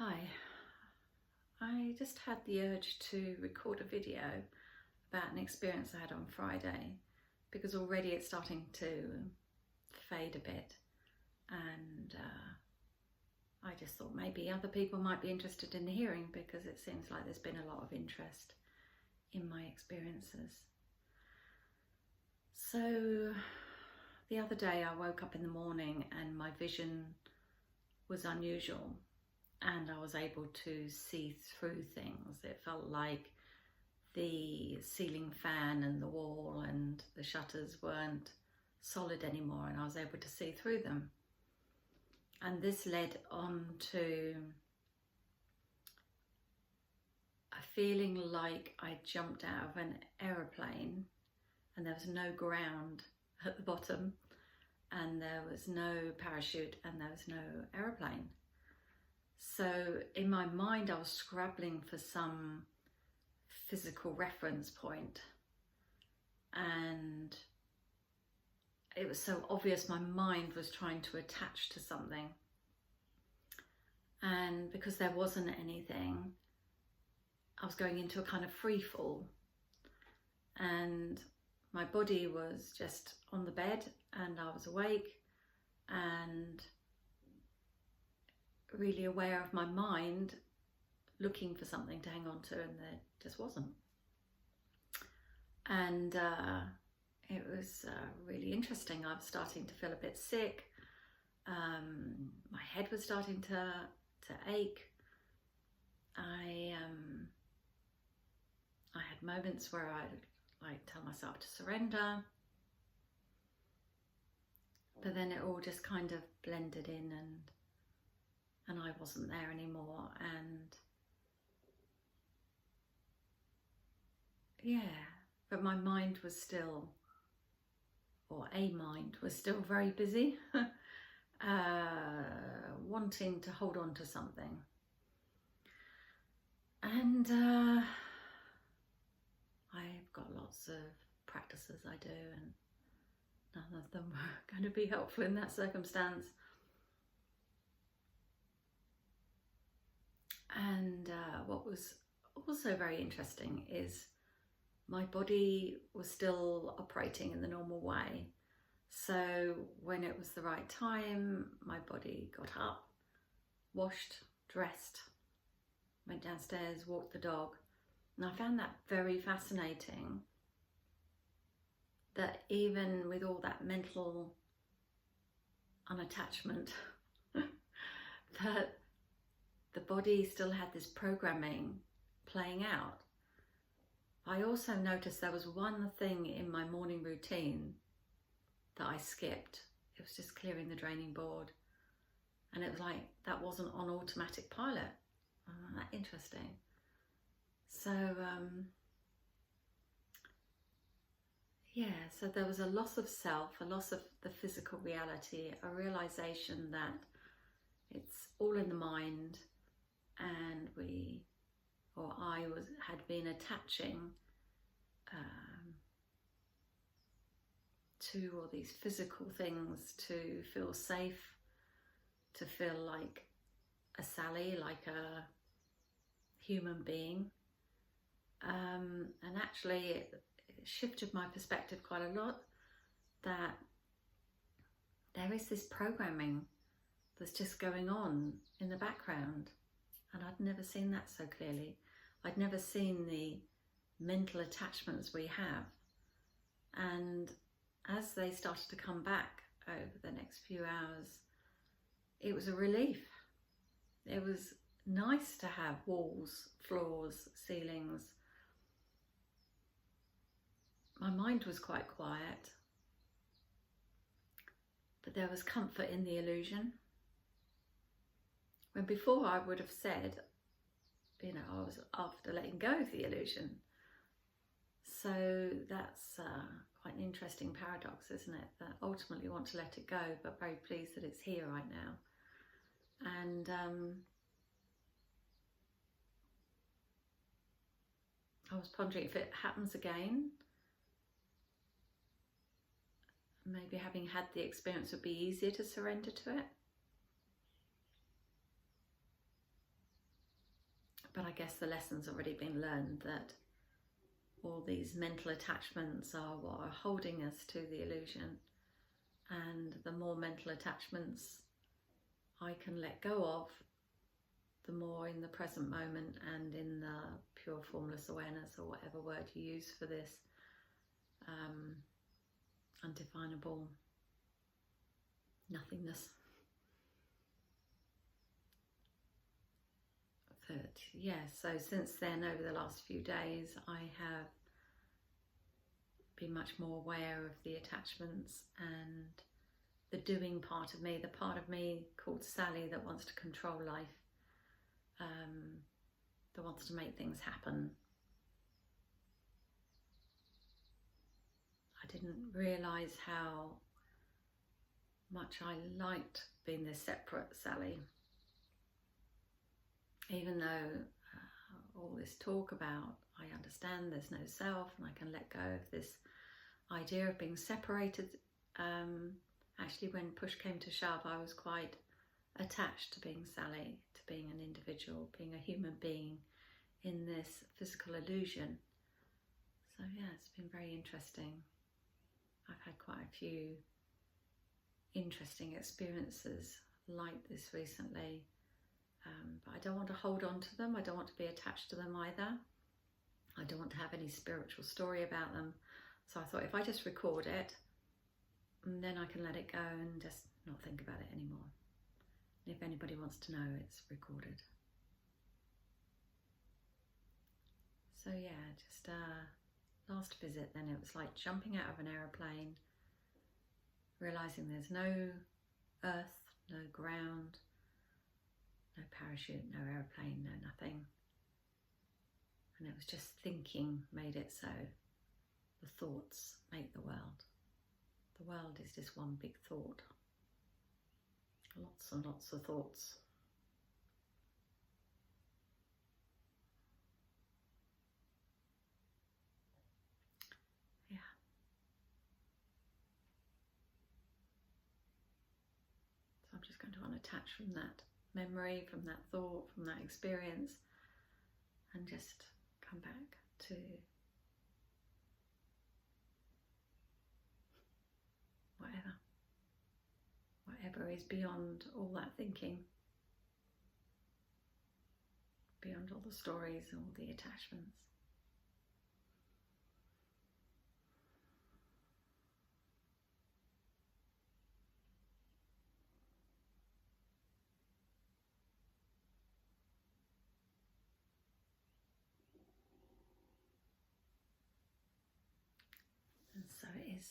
Hi, I just had the urge to record a video about an experience I had on Friday because already it's starting to fade a bit, and I just thought maybe other people might be interested in hearing, because it seems like there's been a lot of interest in my experiences. So the other day I woke up in the morning and my vision was unusual, and I was able to see through things. It felt like the ceiling fan and the wall and the shutters weren't solid anymore, and I was able to see through them. And this led on to a feeling like I jumped out of an aeroplane and there was no ground at the bottom, and there was no parachute, and there was no aeroplane. So in my mind, I was scrabbling for some physical reference point, and it was so obvious my mind was trying to attach to something. And because there wasn't anything, I was going into a kind of free fall, and my body was just on the bed and I was awake and really aware of my mind looking for something to hang on to, and there just wasn't. And it was really interesting. I was starting to feel a bit sick. My head was starting to ache. I had moments where I'd like tell myself to surrender, but then it all just kind of blended in, and I wasn't there anymore. And yeah, but my mind was still, or a mind was still very busy, wanting to hold on to something. And I've got lots of practices I do, and none of them are going to be helpful in that circumstance. And what was also very interesting is my body was still operating in the normal way. So when it was the right time, my body got up, washed, dressed, went downstairs, walked the dog. And I found that very fascinating, that even with all that mental unattachment, that the body still had this programming playing out. I also noticed there was one thing in my morning routine that I skipped. It was just clearing the draining board. And it was like that wasn't on automatic pilot. Oh, that's interesting. So, yeah, so there was a loss of self, a loss of the physical reality, a realization that it's all in the mind, and I had been attaching to all these physical things to feel safe, to feel like a Sally, like a human being. And actually it shifted my perspective quite a lot, that there is this programming that's just going on in the background, and I'd never seen that so clearly. I'd never seen the mental attachments we have, and as they started to come back over the next few hours, it was a relief. It was nice to have walls, floors, ceilings. My mind was quite quiet, but there was comfort in the illusion. When before I would have said, I was after letting go of the illusion. So that's quite an interesting paradox, isn't it? That ultimately you want to let it go, but very pleased that it's here right now. And I was pondering, if it happens again, maybe having had the experience would be easier to surrender to it. But I guess the lesson's already been learned, that all these mental attachments are what are holding us to the illusion. And the more mental attachments I can let go of, the more in the present moment and in the pure formless awareness, or whatever word you use for this, undefinable nothingness. But yeah, so since then, over the last few days, I have been much more aware of the attachments and the doing part of me, the part of me called Sally that wants to control life, that wants to make things happen. I didn't realise how much I liked being this separate Sally. Even though all this talk about, I understand there's no self and I can let go of this idea of being separated. Actually, when push came to shove, I was quite attached to being Sally, to being an individual, being a human being in this physical illusion. So yeah, it's been very interesting. I've had quite a few interesting experiences like this recently, but I don't want to hold on to them. I don't want to be attached to them either. I don't want to have any spiritual story about them. So I thought, if I just record it, then I can let it go and just not think about it anymore. And if anybody wants to know, it's recorded. So yeah, just last visit then, it was like jumping out of an aeroplane, realising there's no earth, no ground, no parachute, no aeroplane, no nothing. And it was just thinking made it so. The thoughts make the world. The world is just one big thought. Lots and lots of thoughts. Yeah. So I'm just going to unattach from that memory, from that thought, from that experience, and just come back to whatever is beyond all that thinking, beyond all the stories, all the attachments. And so it is.